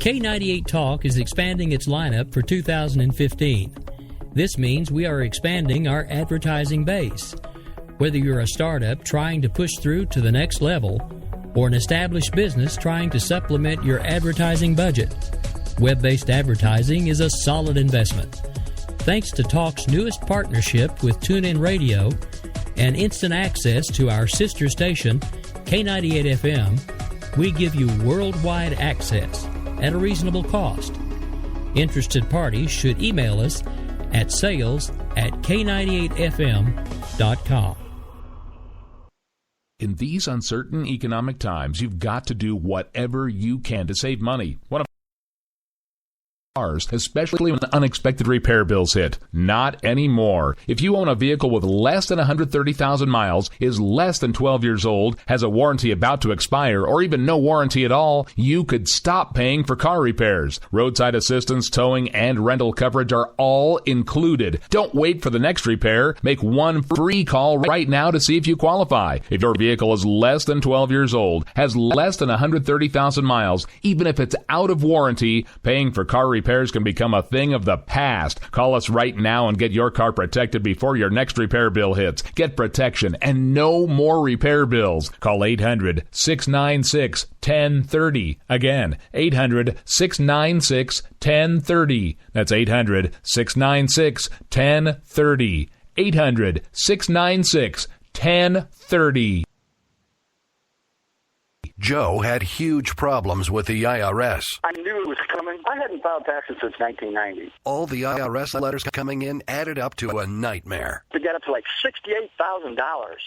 K98 Talk is expanding its lineup for 2015. This means we are expanding our advertising base. Whether you're a startup trying to push through to the next level or an established business trying to supplement your advertising budget, web-based advertising is a solid investment. Thanks to Talk's newest partnership with TuneIn Radio and instant access to our sister station, K98 FM, we give you worldwide access at a reasonable cost. Interested parties should email us at sales@k98fm.com. In these uncertain economic times, you've got to do whatever you can to save money. One of cars, especially when unexpected repair bills hit. Not anymore. If you own a vehicle with less than 130,000 miles, is less than 12 years old, has a warranty about to expire, or even no warranty at all, you could stop paying for car repairs. Roadside assistance, towing, and rental coverage are all included. Don't wait for the next repair. Make one free call right now to see if you qualify. If your vehicle is less than 12 years old, has less than 130,000 miles, even if it's out of warranty, paying for car repairs can become a thing of the past. Call us right now and get your car protected before your next repair bill hits. Get protection and no more repair bills. Call 800-696-1030. Again, 800-696-1030. That's 800-696-1030. 800-696-1030. Joe had huge problems with the IRS. I knew it was coming. I hadn't filed taxes since 1990. All the IRS letters coming in added up to a nightmare. It got up to like $68,000.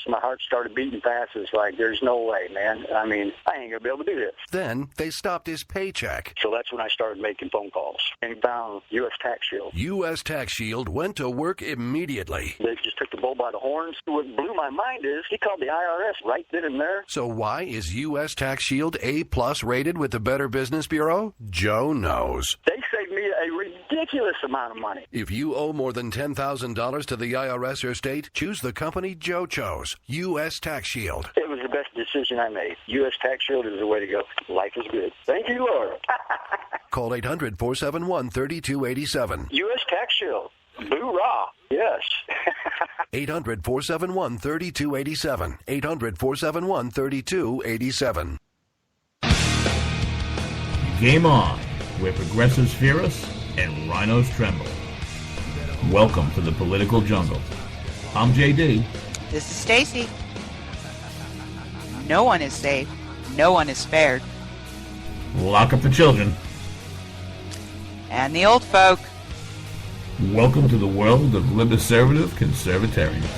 My heart started beating fast. It's like, there's no way, man. I mean, I ain't going to be able to do this. Then they stopped his paycheck. So that's when I started making phone calls and found U.S. Tax Shield. U.S. Tax Shield went to work immediately. They just took the bull by the horns. What blew my mind is he called the IRS right then and there. So why is U.S. Tax Shield A+ rated with the Better Business Bureau? Joe knows. They saved me a ridiculous amount of money. If you owe more than $10,000 to the IRS or state, choose the company Joe chose, U.S. Tax Shield. It was the best decision I made. U.S. Tax Shield is the way to go. Life is good. Thank you, Lord. Call 800-471-3287. U.S. Tax Shield. Boo-rah. Yes. 800-471-3287. 800-471-3287. Game on, where progressives fear us and rhinos tremble. Welcome to the political jungle. I'm JD. This is Stacy. No one is safe. No one is spared. Lock up the children. And the old folk. Welcome to the world of liberservative conservatarians.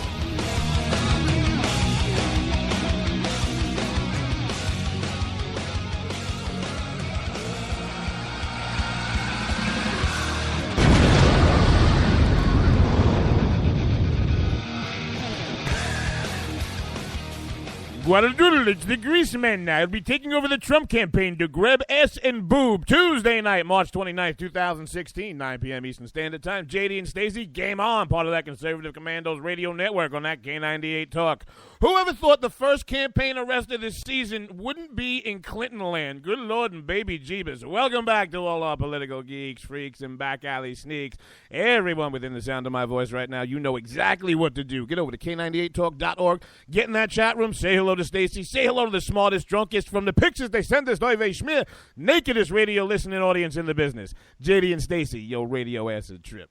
Guadalupe, it's the Greasemen now. He'll be taking over the Trump campaign to grab ass and boob. Tuesday night, March 29th, 2016, 9 p.m. Eastern Standard Time. JD and Stacey, game on. Part of that Conservative Commandos radio network on that K98 Talk. Whoever thought the first campaign arrest of this season wouldn't be in Clinton land? Good Lord and baby jeebus. Welcome back to all our political geeks, freaks, and back alley sneaks. Everyone within the sound of my voice right now, you know exactly what to do. Get over to K98Talk.org. Get in that chat room. Say hello to Stacy. Say hello to the smartest, drunkest, from the pictures they send us, Noivay Schmier, nakedest radio listening audience in the business. JD and Stacy, yo radio acid trip.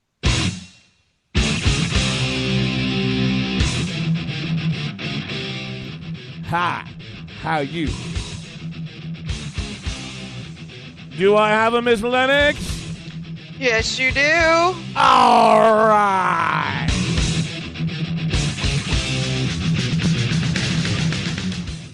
Hi, how you? Do I have a Miss Lennox? Yes, you do. All right.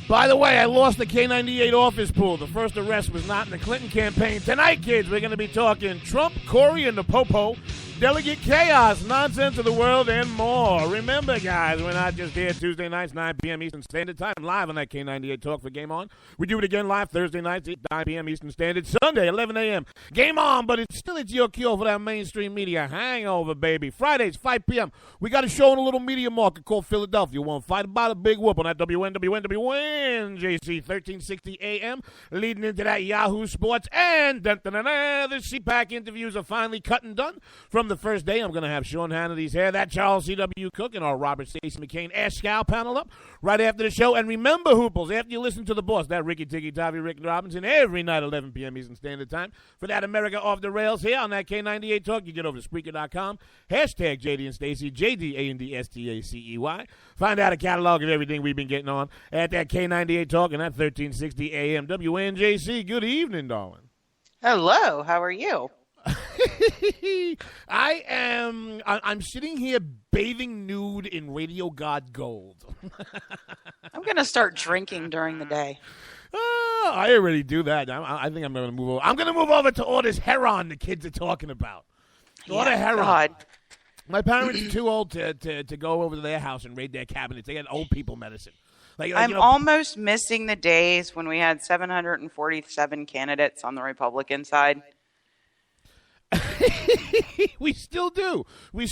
By the way, I lost the K98 office pool. The first arrest was not in the Clinton campaign. Tonight, kids, we're going to be talking Trump, Corey, and the Popo. Delegate chaos, nonsense of the world, and more. Remember, guys, we're not just here Tuesday nights, 9 p.m. Eastern Standard Time, live on that K98 Talk for Game On. We do it again live Thursday nights, 9 p.m. Eastern Standard, Sunday, 11 a.m. Game On, but it's your cure for that mainstream media hangover, baby. Fridays, 5 p.m. We got a show in a little media market called Philadelphia. Won't fight about a big whoop on that WNJC 1360 a.m. Leading into that Yahoo Sports and the CPAC interviews are finally cut and done. From the first day, I'm going to have Sean Hannity's hair, that Charles C.W. Cook, and our Robert Stacey McCain Ash Scow panel up right after the show. And remember, Hooples, after you listen to the boss, that Ricky Tiggy Tavi Rick Robinson, every night 11 p.m. Eastern Standard Time, for that America Off the Rails here on that K98 Talk, you get over to Spreaker.com, hashtag JD and Stacey, JDANDSTACEY. Find out a catalog of everything we've been getting on at that K98 Talk and that 1360 AM WNJC. Good evening, darling. Hello, how are you? I'm sitting here bathing nude in Radio God Gold. I'm going to start drinking during the day. I already do that. I think I'm going to move over. I'm going to move over to all this heroin the kids are talking about. All the heroin. God. My parents are too old to go over to their house and raid their cabinets. They got old people medicine. I'm almost missing the days when we had 747 candidates on the Republican side. We still do. We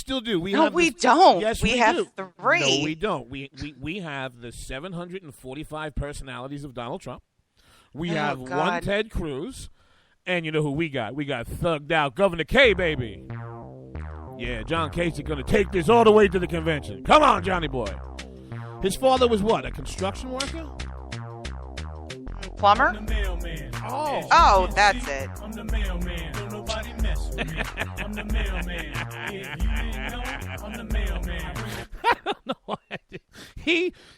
don't. Yes, we have do. 3. No, we don't. We have the 745 personalities of Donald Trump. We have one Ted Cruz. And you know who we got? We got thugged out Governor K, baby. Yeah, John Casey going to take this all the way to the convention. Come on, Johnny boy. His father was what, a construction worker? Plumber? I'm the mailman. Oh, that's it. I'm the mailman. Don't nobody mess with me. I'm the mailman. If you didn't know, I'm the mailman. I don't know why I did.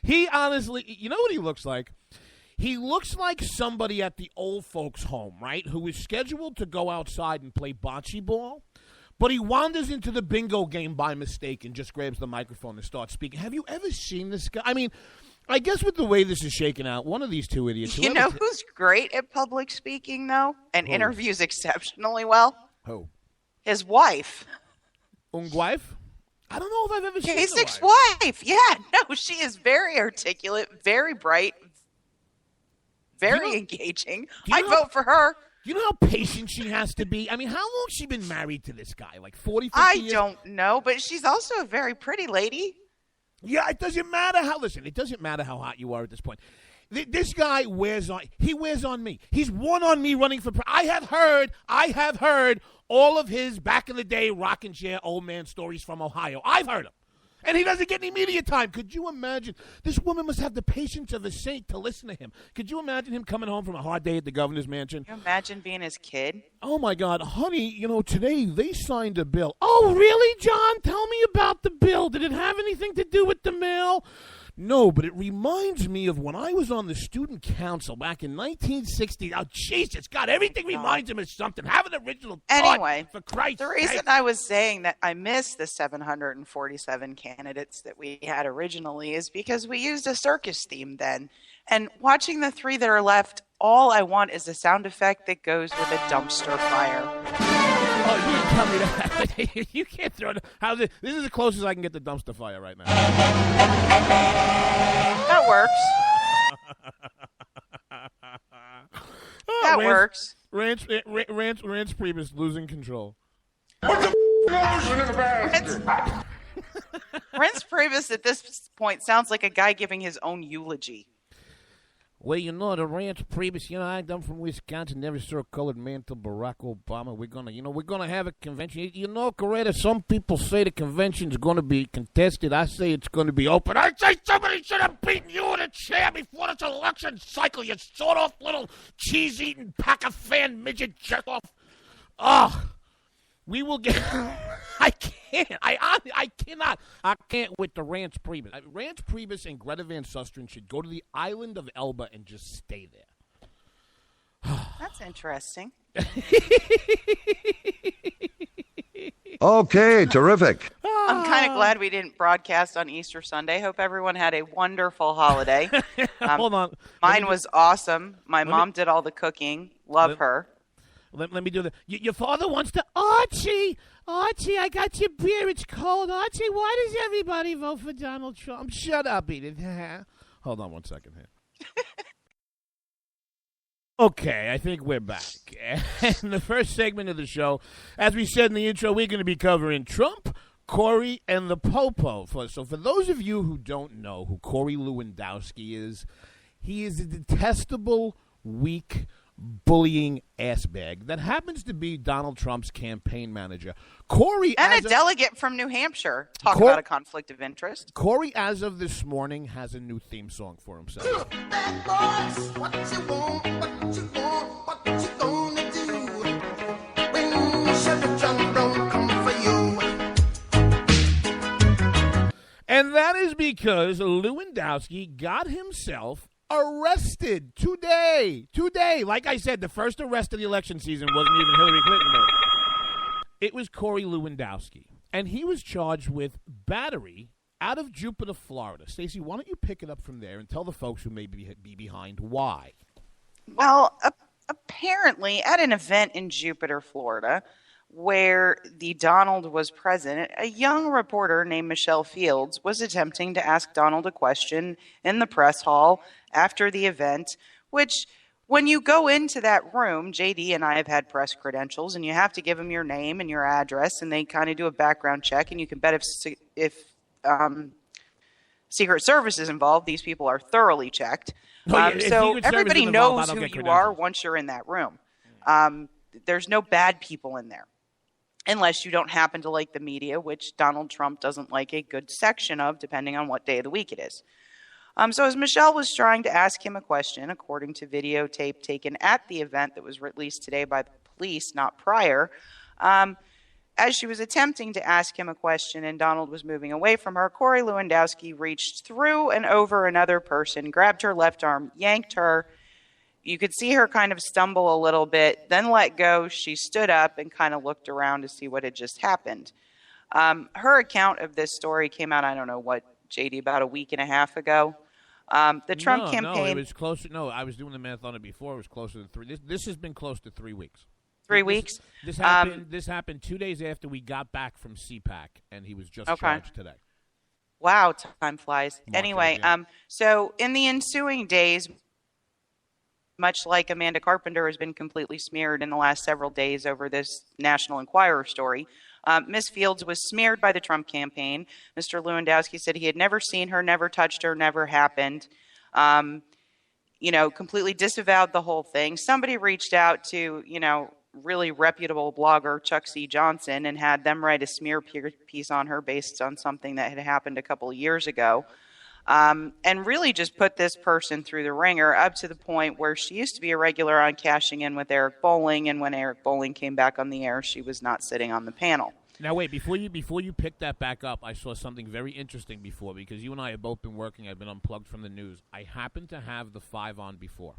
He honestly, you know what he looks like? He looks like somebody at the old folks' home, right, who is scheduled to go outside and play bocce ball, but he wanders into the bingo game by mistake and just grabs the microphone and starts speaking. Have you ever seen this guy? I mean, I guess with the way this is shaking out, one of these two idiots. You know who's great at public speaking, though, and interviews exceptionally well? Who? His wife. Wife? I don't know if I've ever seen Kasich's wife. Yeah, no, she is very articulate, very bright, very engaging. I'd vote for her. You know how patient she has to be? I mean, how long has she been married to this guy? Like 40, 50 years? I don't know, but she's also a very pretty lady. Yeah, it doesn't matter how hot you are at this point. This guy wears on me. He's won on me running for I have heard all of his back in the day rocking chair old man stories from Ohio. I've heard them. And he doesn't get any media time. Could you imagine? This woman must have the patience of a saint to listen to him. Could you imagine him coming home from a hard day at the governor's mansion? Can you imagine being his kid? Oh, my God. Honey, today they signed a bill. Oh, really, John? Tell me about the bill. Did it have anything to do with the mail? No, but it reminds me of when I was on the student council back in 1960. Oh, Jesus, God, everything reminds him of something. Have an original thought, anyway, for Christ's sake. The reason I was saying that I miss the 747 candidates that we had originally is because we used a circus theme then. And watching the 3 that are left, all I want is a sound effect that goes with a dumpster fire. Oh, you didn't tell me that. You can't throw it. How's it? This is the closest I can get to dumpster fire right now. That works. That works. Rance Priebus losing control. What the in the basket? Rance Priebus at this point sounds like a guy giving his own eulogy. Well, the Rance Priebus, I'm from Wisconsin, never saw a colored man till Barack Obama. We're gonna have a convention. Coretta, some people say the convention's gonna be contested. I say it's gonna be open. I say somebody should have beaten you in a chair before this election cycle, you sawed-off little cheese-eating Packer-fan midget jerk-off. We will get... I can't. I cannot. I can't with the Rance Priebus. Rance Priebus and Greta Van Susteren should go to the island of Elba and just stay there. That's interesting. Okay, terrific. I'm kind of glad we didn't broadcast on Easter Sunday. Hope everyone had a wonderful holiday. Hold on. Mine was awesome. My mom did all the cooking. Love her. Let me do the. Your father wants to. Archie, I got your beer. It's cold. Archie, why does everybody vote for Donald Trump? Shut up, Edith. Hold on one second here. Okay, I think we're back. In the first segment of the show, as we said in the intro, we're going to be covering Trump, Corey, and the Popo. So for those of you who don't know who Corey Lewandowski is, he is a detestable, weak, bullying assbag that happens to be Donald Trump's campaign manager. Corey, and a delegate from New Hampshire. Talk about a conflict of interest. Corey, as of this morning, has a new theme song for himself. Bad boys, what you want, what you gonna do when Chevy John don't come for you? And that is because Lewandowski got himself arrested today. Like I said, the first arrest of the election season wasn't even Hillary Clinton. It was Corey Lewandowski. And he was charged with battery out of Jupiter, Florida. Stacey, why don't you pick it up from there and tell the folks who may be behind why? Well, apparently at an event in Jupiter, Florida, where the Donald was present, a young reporter named Michelle Fields was attempting to ask Donald a question in the press hall after the event, which when you go into that room, JD and I have had press credentials, and you have to give them your name and your address, and they kind of do a background check, and you can bet if Secret Service is involved, these people are thoroughly checked. So everybody knows who you are once you're in that room. There's no bad people in there. Unless you don't happen to like the media, which Donald Trump doesn't like a good section of, depending on what day of the week it is. So as Michelle was trying to ask him a question, according to videotape taken at the event that was released today by the police, not prior, as she was attempting to ask him a question and Donald was moving away from her, Corey Lewandowski reached through and over another person, grabbed her left arm, yanked her. You could see her kind of stumble a little bit, then let go. She stood up and kind of looked around to see what had just happened. Her account of this story came out, I don't know what, JD, about a week and a half ago. The Trump campaign. No, it was closer. No, I was doing the math on it before. It was closer to 3. This has been close to 3 weeks. 3 weeks? This happened 2 days after we got back from CPAC, and he was just charged today. Wow, time flies. Anyway, so in the ensuing days, much like Amanda Carpenter has been completely smeared in the last several days over this National Enquirer story, Ms. Fields was smeared by the Trump campaign. Mr. Lewandowski said he had never seen her, never touched her, never happened. Completely disavowed the whole thing. Somebody reached out to, really reputable blogger Chuck C. Johnson and had them write a smear piece on her based on something that had happened a couple of years ago. And really just put this person through the ringer up to the point where she used to be a regular on Cashing In with Eric Bolling, and when Eric Bolling came back on the air, she was not sitting on the panel. Now wait, before you pick that back up, I saw something very interesting before, because you and I have both been working. I've been unplugged from the news. I happened to have the 5 on before.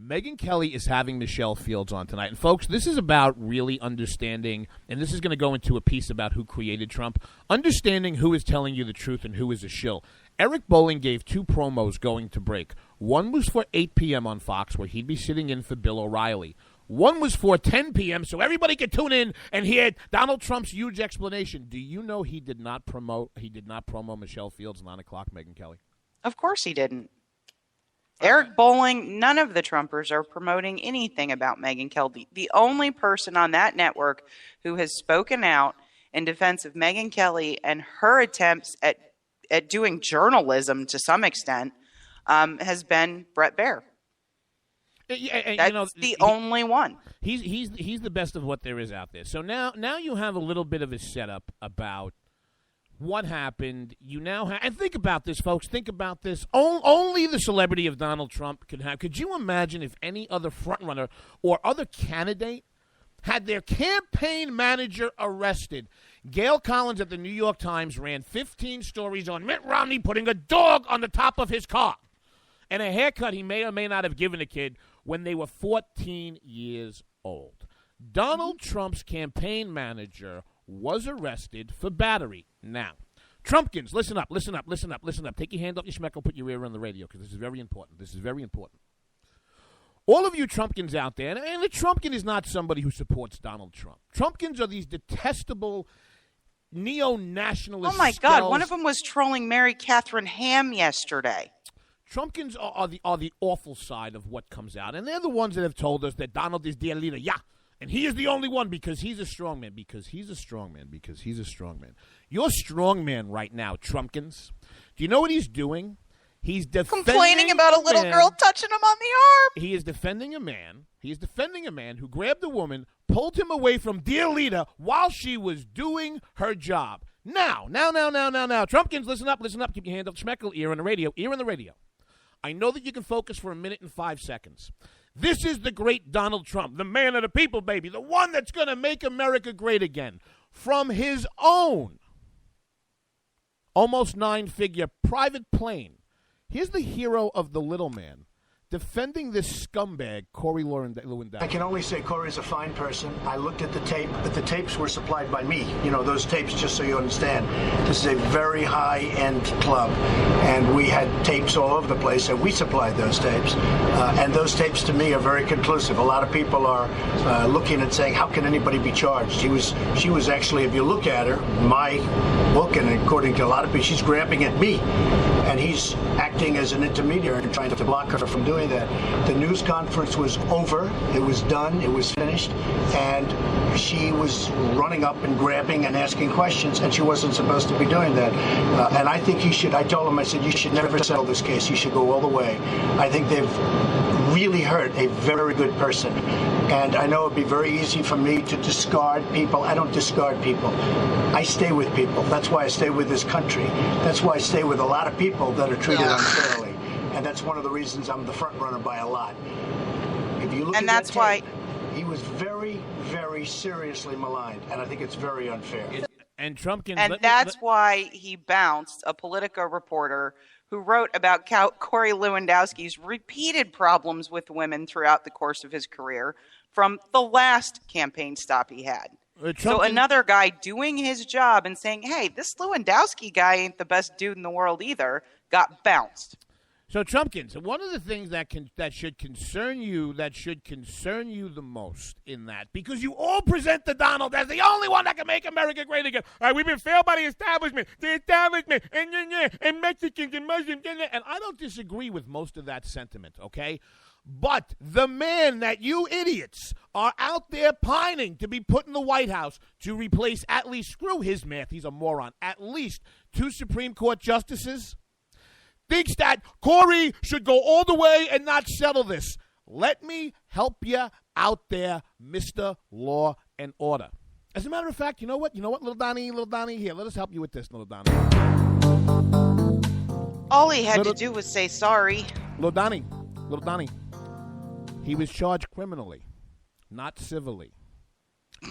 Megyn Kelly is having Michelle Fields on tonight. And folks, this is about really understanding, and this is going to go into a piece about who created Trump, understanding who is telling you the truth and who is a shill. Eric Bolling gave 2 promos going to break. One was for 8 p.m. on Fox, where he'd be sitting in for Bill O'Reilly. One was for 10 p.m., so everybody could tune in and hear Donald Trump's huge explanation. Do you know he did not promo Michelle Fields 9 o'clock, Megyn Kelly? Of course he didn't. Eric Bolling, none of the Trumpers are promoting anything about Megyn Kelly. The only person on that network who has spoken out in defense of Megyn Kelly and her attempts at doing journalism to some extent has been Bret Baier. That's the only one. He's the best of what there is out there. So now you have a little bit of a setup about what happened. You now have, and think about this, folks. Think about this. Only the celebrity of Donald Trump could have. Could you imagine if any other frontrunner or other candidate had their campaign manager arrested? Gail Collins at the New York Times ran 15 stories on Mitt Romney putting a dog on the top of his car and a haircut he may or may not have given a kid when they were 14 years old. Donald Trump's campaign manager was arrested for battery. Now, Trumpkins, listen up. Take your hand off your schmeckle, put your ear on the radio, because this is very important. all of you Trumpkins out there, and the Trumpkin is not somebody who supports Donald Trump. Trumpkins are these detestable neo-nationalist Oh, my God. skulls. One of them was trolling Mary Catherine Ham yesterday. Trumpkins are the awful side of what comes out, and they're the ones that have told us that Donald is their leader. Yeah, and he is the only one because he's a strong man, because he's a strong man, because he's a strong man. You're strong man right now, Trumpkins. Do you know what he's doing? He's Complaining about a little girl touching him on the arm. He is defending a man. He is defending a man who grabbed a woman, pulled him away from dear leader while she was doing her job. Now. Trumpkins, listen up. Keep your hand up. Schmeckel, ear on the radio. I know that you can focus for a minute and 5 seconds. This is the great Donald Trump, the man of the people, baby, the one that's going to make America great again. From his own almost 9-figure private plane. Here's the hero of the little man defending this scumbag, Corey Lewandowski. I can only say Corey's a fine person. I looked at the tape, but the tapes were supplied by me. You know, those tapes, just so you understand. This is a very high-end club, and we had tapes all over the place, and we supplied those tapes. And those tapes, to me, are very conclusive. A lot of people are looking and saying, how can anybody be charged? She was actually, if you look at her, my book, and according to a lot of people, she's grabbing at me. And he's acting as an intermediary and trying to block her from doing that. The news conference was over. It was done. It was finished. And she was running up and grabbing and asking questions, and she wasn't supposed to be doing that. And I think he should, I told him, I said, you should never settle this case. You should go all the way. I think they've really hurt a very good person. And I know it'd be very easy for me to discard people. I don't discard people. I stay with people. That's why I stay with this country. That's why I stay with a lot of people that are treated unfairly. And that's one of the reasons I'm the front runner by a lot. If you look and at that's that why tape, he was very, very seriously maligned, and I think it's very unfair. And Trumpkins, and that's why he bounced a Politico reporter who wrote about Corey Lewandowski's repeated problems with women throughout the course of his career from the last campaign stop he had. So another guy doing his job and saying, hey, this Lewandowski guy ain't the best dude in the world either, got bounced. So Trumpkins, one of the things that should concern you the most in that, because you all present the Donald as the only one that can make America great again. All right, we've been failed by the establishment, and Mexicans and Muslims, and I don't disagree with most of that sentiment, okay? But the man that you idiots are out there pining to be put in the White House to replace at least, screw his math, he's a moron, at least 2 Supreme Court justices, thinks that Corey should go all the way and not settle this. Let me help you out there, Mr. Law and Order. As a matter of fact, you know what, little Donnie, here, let us help you with this, little Donnie. All he had to do was say sorry. Little Donnie, he was charged criminally, not civilly.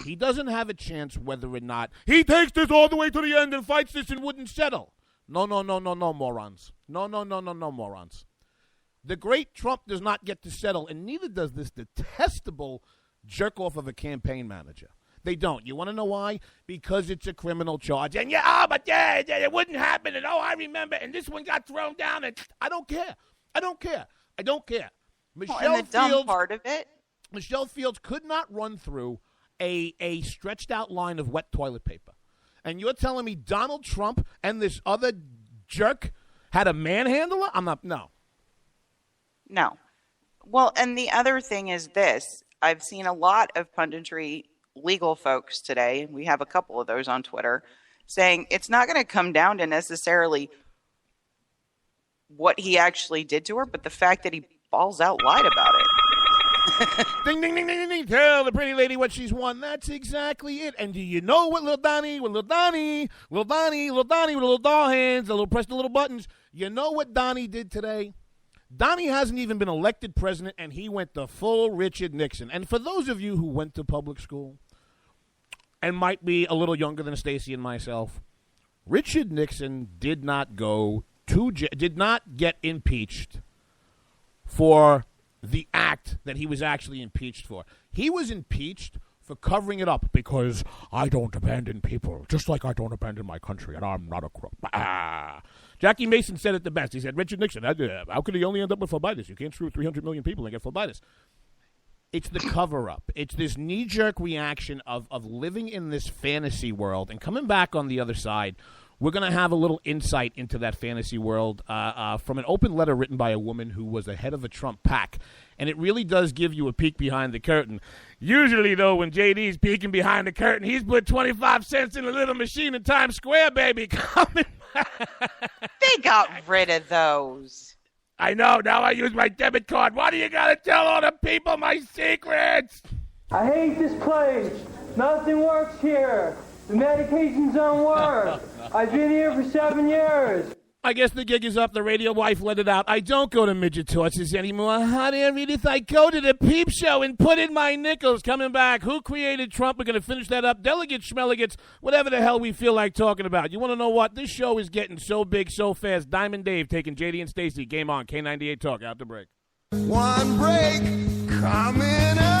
He doesn't have a chance whether or not he takes this all the way to the end and fights this and wouldn't settle. No, morons. No, morons. The great Trump does not get to settle, and neither does this detestable jerk-off of a campaign manager. They don't. You want to know why? Because it's a criminal charge. And it wouldn't happen, and I remember, and this one got thrown down, and I don't care. And the dumb part of it? Michelle Fields could not run through a stretched-out line of wet toilet paper. And you're telling me Donald Trump and this other jerk had a manhandler? No. Well, and the other thing is this. I've seen a lot of punditry legal folks today, and we have a couple of those on Twitter, saying it's not going to come down to necessarily what he actually did to her, but the fact that he balls out lied about it. Ding, ding, ding, ding, ding. Tell the pretty lady what she's won. That's exactly it. And do you know what little Donnie with little doll hands, press the little buttons. You know what Donnie did today? Donnie hasn't even been elected president, and he went the full Richard Nixon. And for those of you who went to public school and might be a little younger than Stacey and myself, Richard Nixon did not get impeached for the act that he was actually impeached for. He was impeached for covering it up because I don't abandon people, just like I don't abandon my country, and I'm not a crook. Jackie Mason said it the best. He said, Richard Nixon, how could he only end up with phlebitis? You can't screw 300 million people and get phlebitis. It's the cover-up. It's this knee-jerk reaction of living in this fantasy world and coming back on the other side. We're going to have a little insight into that fantasy world from an open letter written by a woman who was the head of a Trump PAC. And it really does give you a peek behind the curtain. Usually, though, when JD's peeking behind the curtain, he's put 25 cents in a little machine in Times Square, baby. Coming back. They got rid of those. I know. Now I use my debit card. Why do you got to tell all the people my secrets? I hate this place. Nothing works here. The medications don't work. I've been here for 7 years. I guess the gig is up. The radio wife let it out. I don't go to midget torches anymore. How dare Edith? I go to the peep show and put in my nickels. Coming back. Who created Trump? We're going to finish that up. Delegates, schmelegates, whatever the hell we feel like talking about. You want to know what? This show is getting so big, so fast. Diamond Dave taking JD and Stacey. Game on. K98 Talk. Out the break. One break coming up.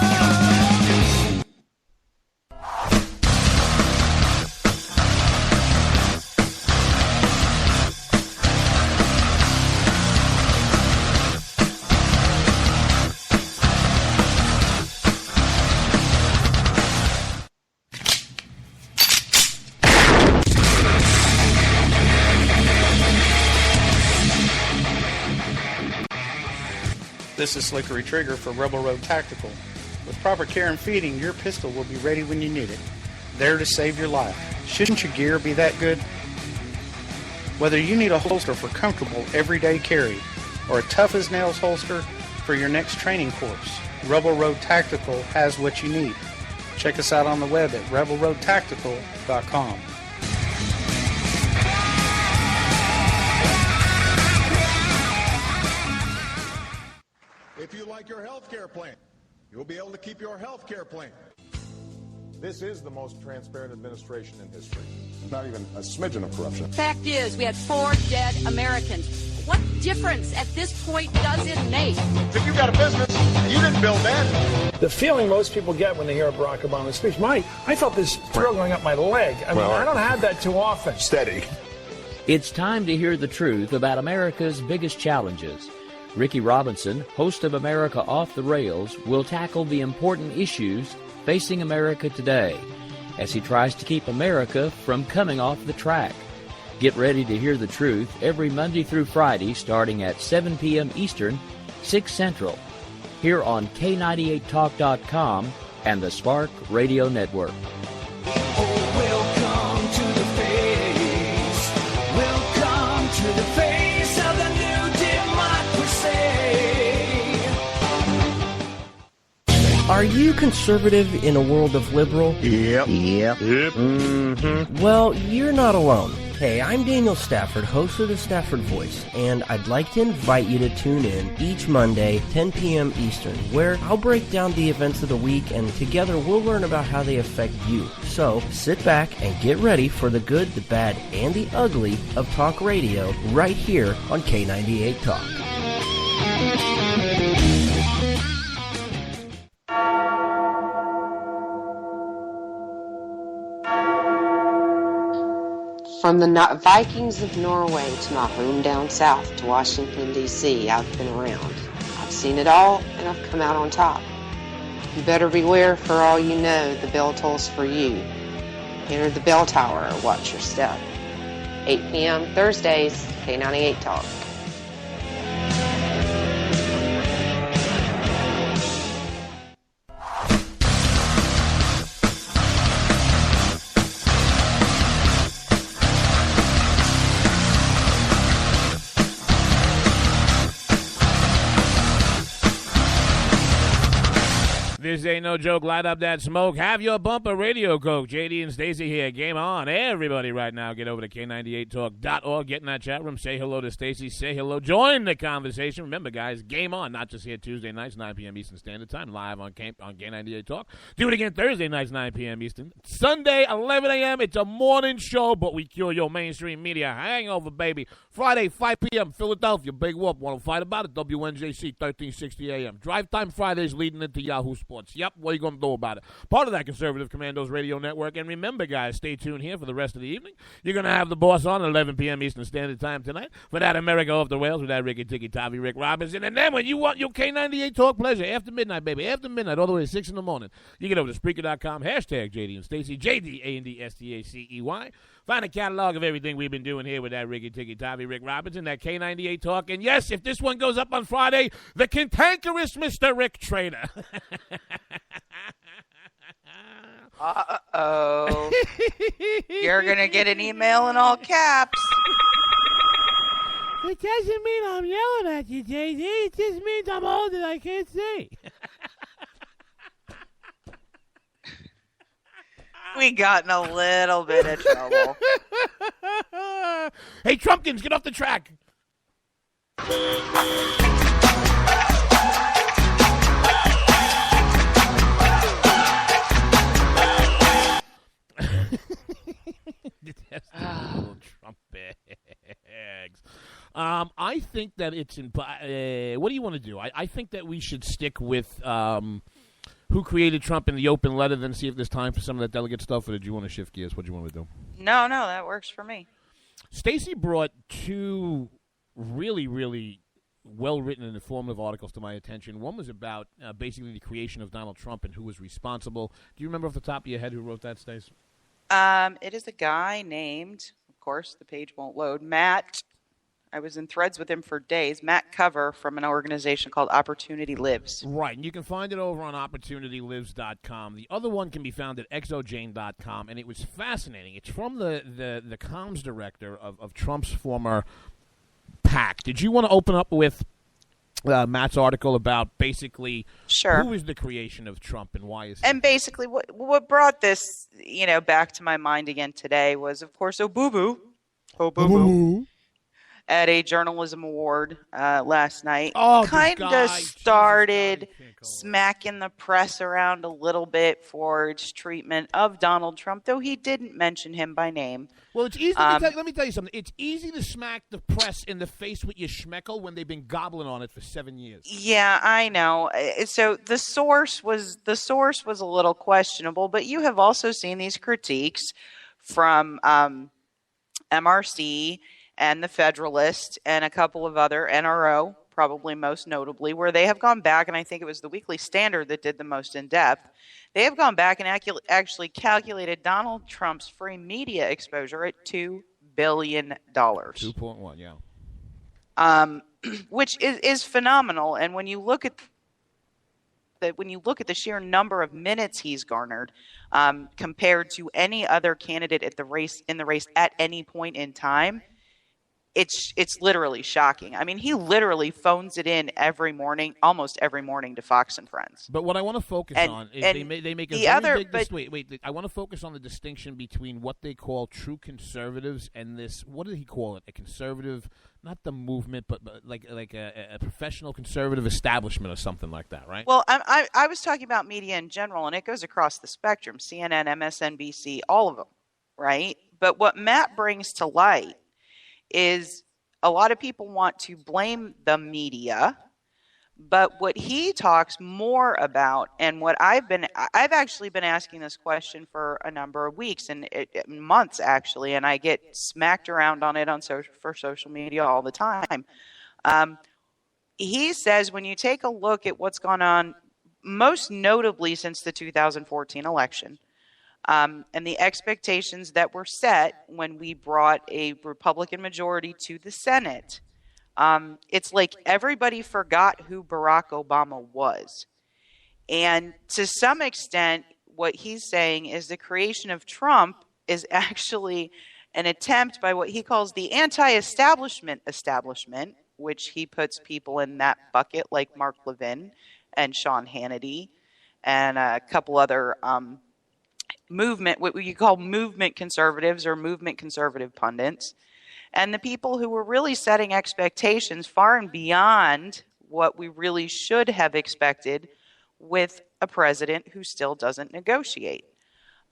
This is Slickery Trigger for Rebel Road Tactical. With proper care and feeding, your pistol will be ready when you need it. There to save your life. Shouldn't your gear be that good? Whether you need a holster for comfortable everyday carry or a tough-as-nails holster for your next training course, Rebel Road Tactical has what you need. Check us out on the web at rebelroadtactical.com. If you like your health care plan, you'll be able to keep your health care plan. This is the most transparent administration in history. Not even a smidgen of corruption. Fact is, we had 4 dead Americans. What difference at this point does it make? If you got a business, you didn't build that. The feeling most people get when they hear Barack Obama's speech, I felt this thrill going up my leg. I mean, I don't have that too often. Steady. It's time to hear the truth about America's biggest challenges. Ricky Robinson, host of America Off the Rails, will tackle the important issues facing America today as he tries to keep America from coming off the track. Get ready to hear the truth every Monday through Friday starting at 7 p.m. Eastern, 6 Central, here on K98Talk.com and the Spark Radio Network. Welcome to the face. Welcome to the face of the new democracy. Are you conservative in a world of liberal? Yep. Mm-hmm. Well, you're not alone. Hey, I'm Daniel Stafford, host of the Stafford Voice, and I'd like to invite you to tune in each Monday, 10 p.m. Eastern, where I'll break down the events of the week, and together we'll learn about how they affect you. So, sit back and get ready for the good, the bad, and the ugly of talk radio right here on K98 Talk. From the Vikings of Norway to my home down south to Washington, D.C., I've been around. I've seen it all, and I've come out on top. You better beware, for all you know, the bell tolls for you. Enter the bell tower or watch your step. 8 p.m. Thursdays, K98 Talk. This ain't no joke. Light up that smoke. Have your bumper radio coke. JD and Stacey here. Game on. Everybody right now, get over to K98Talk.org. Get in that chat room. Say hello to Stacey. Say hello. Join the conversation. Remember, guys, game on. Not just here Tuesday nights, 9 p.m. Eastern Standard Time, live on K98 Talk. Do it again Thursday nights, 9 p.m. Eastern. Sunday, 11 a.m. It's a morning show, but we cure your mainstream media hangover, baby. Friday, 5 p.m. Philadelphia. Big Whoop. Want to fight about it? WNJC, 1360 a.m. Drive time Fridays leading into Yahoo Sports. passports. Yep, what are you going to do about it? Part of that Conservative Commandos radio network. And remember, guys, stay tuned here for the rest of the evening. You're going to have the boss on at 11 p.m. Eastern Standard Time tonight for that America Off the Rails with that Ricky Ticky Tavi Rick Robinson. And then when you want your K98 Talk Pleasure after midnight, baby, after midnight, all the way to 6 in the morning, you get over to Spreaker.com, hashtag JD and Stacey, JDANDSTACEY. Find a catalog of everything we've been doing here with that Ricky Ticky Tavi Rick Robinson, that K98 Talk. And yes, if this one goes up on Friday, the cantankerous Mr. Rick Trader. Uh-oh. You're going to get an email in all caps. It doesn't mean I'm yelling at you, JD. It just means I'm old and I can't see. We got in a little bit of trouble. Hey, Trumpkins, get off the track. Trump bags. I think that it's what do you want to do? I think that we should stick with who created Trump in the open letter, then see if there's time for some of that delegate stuff, or did you want to shift gears? What do you want to do? No, that works for me. Stacey brought two really, really well-written and informative articles to my attention. One was about basically the creation of Donald Trump and who was responsible. Do you remember off the top of your head who wrote that, Stacey? It is a guy named, of course, the page won't load, Matt. I was in threads with him for days. Matt Cover from an organization called Opportunity Lives. Right, and you can find it over on OpportunityLives.com. The other one can be found at exojane.com, and it was fascinating. It's from the comms director of Trump's former PAC. Did you want to open up with Matt's article about basically who is the creation of Trump and why is he? And basically what brought this, back to my mind again today was, of course, Obubu at a journalism award last night. Kind of started smacking the press around a little bit for its treatment of Donald Trump, though he didn't mention him by name. Well, it's easy. Let me tell you something. It's easy to smack the press in the face with your schmeckle when they've been gobbling on it for 7 years. Yeah, I know. So the source was a little questionable, but you have also seen these critiques from MRC and the Federalist and a couple of other, NRO, probably most notably, where they have gone back, and I think it was the Weekly Standard that did the most in-depth. They have gone back and actually calculated Donald Trump's free media exposure at $2 billion. 2.1, yeah. Which is phenomenal. And when you look at the sheer number of minutes he's garnered, compared to any other candidate in the race at any point in time, it's literally shocking. I mean, he literally phones it in almost every morning to Fox and Friends. But what I want to focus on is they make a wait. I want to focus on the distinction between what they call true conservatives and this. What did he call it? A conservative, not the movement, but like a professional conservative establishment or something like that, right? Well, I was talking about media in general, and it goes across the spectrum: CNN, MSNBC, all of them, right? But what Matt brings to light is a lot of people want to blame the media, but what he talks more about, and what I've actually been asking this question for a number of weeks and months actually, and I get smacked around on it for social media all the time. He says when you take a look at what's gone on, most notably since the 2014 election, and the expectations that were set when we brought a Republican majority to the Senate, it's like everybody forgot who Barack Obama was. And to some extent, what he's saying is the creation of Trump is actually an attempt by what he calls the anti-establishment, which he puts people in that bucket like Mark Levin and Sean Hannity and a couple other what you call movement conservatives or movement conservative pundits, and the people who were really setting expectations far and beyond what we really should have expected with a president who still doesn't negotiate.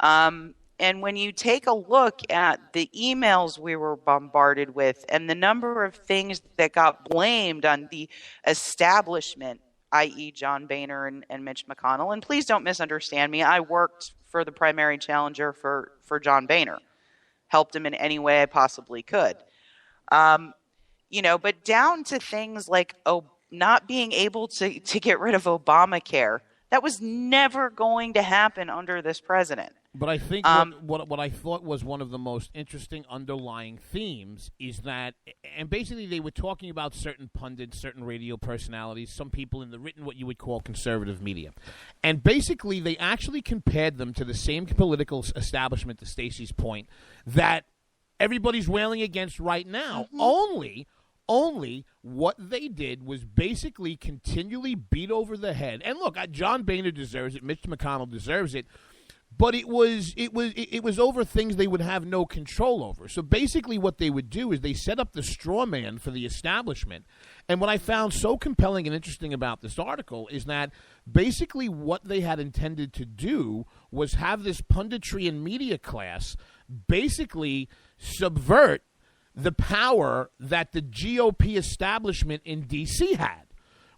And when you take a look at the emails we were bombarded with and the number of things that got blamed on the establishment i.e. John Boehner and Mitch McConnell. And please don't misunderstand me. I worked for the primary challenger for John Boehner, helped him in any way I possibly could. But down to things like not being able to get rid of Obamacare, that was never going to happen under this president. But I think what I thought was one of the most interesting underlying themes is that, and basically they were talking about certain pundits, certain radio personalities, some people in the written what you would call conservative media. And basically they actually compared them to the same political establishment, to Stacey's point, that everybody's railing against right now. Only what they did was basically continually beat over the head. And look, John Boehner deserves it. Mitch McConnell deserves it. But it was over things they would have no control over. So basically what they would do is they set up the straw man for the establishment. And what I found so compelling and interesting about this article is that basically what they had intended to do was have this punditry and media class basically subvert the power that the GOP establishment in D.C. had,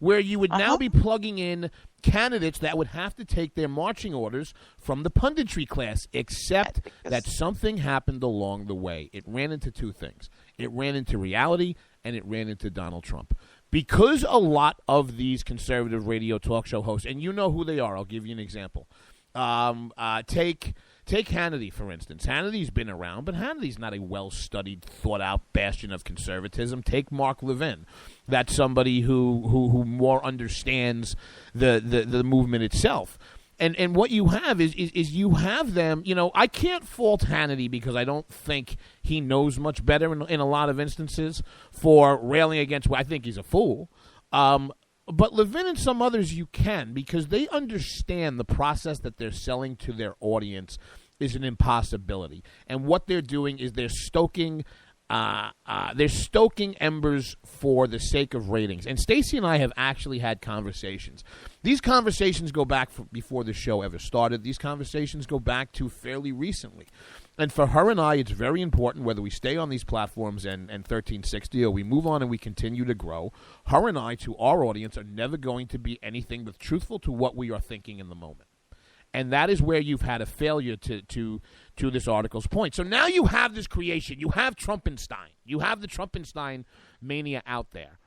where you would now be plugging in candidates that would have to take their marching orders from the punditry class, except that something happened along the way. It ran into two things. It ran into reality, and it ran into Donald Trump. Because a lot of these conservative radio talk show hosts, and you know who they are, I'll give you an example. Take Hannity, for instance. Hannity's been around, but Hannity's not a well-studied, thought-out bastion of conservatism. Take Mark Levin. That's somebody who more understands the movement itself. And what you have is you have them, I can't fault Hannity because I don't think he knows much better in a lot of instances for railing against, I think he's a fool. But Levin and some others you can, because they understand the process that they're selling to their audience is an impossibility. And what they're doing is they're stoking embers for the sake of ratings. And Stacey and I have actually had conversations. These conversations go back before the show ever started. These conversations go back to fairly recently. And for her and I, it's very important, whether we stay on these platforms and 1360 or we move on and we continue to grow, her and I, to our audience, are never going to be anything but truthful to what we are thinking in the moment. And that is where you've had a failure to this article's point. So now you have this creation. You have Trumpenstein. You have the Trumpenstein mania out there.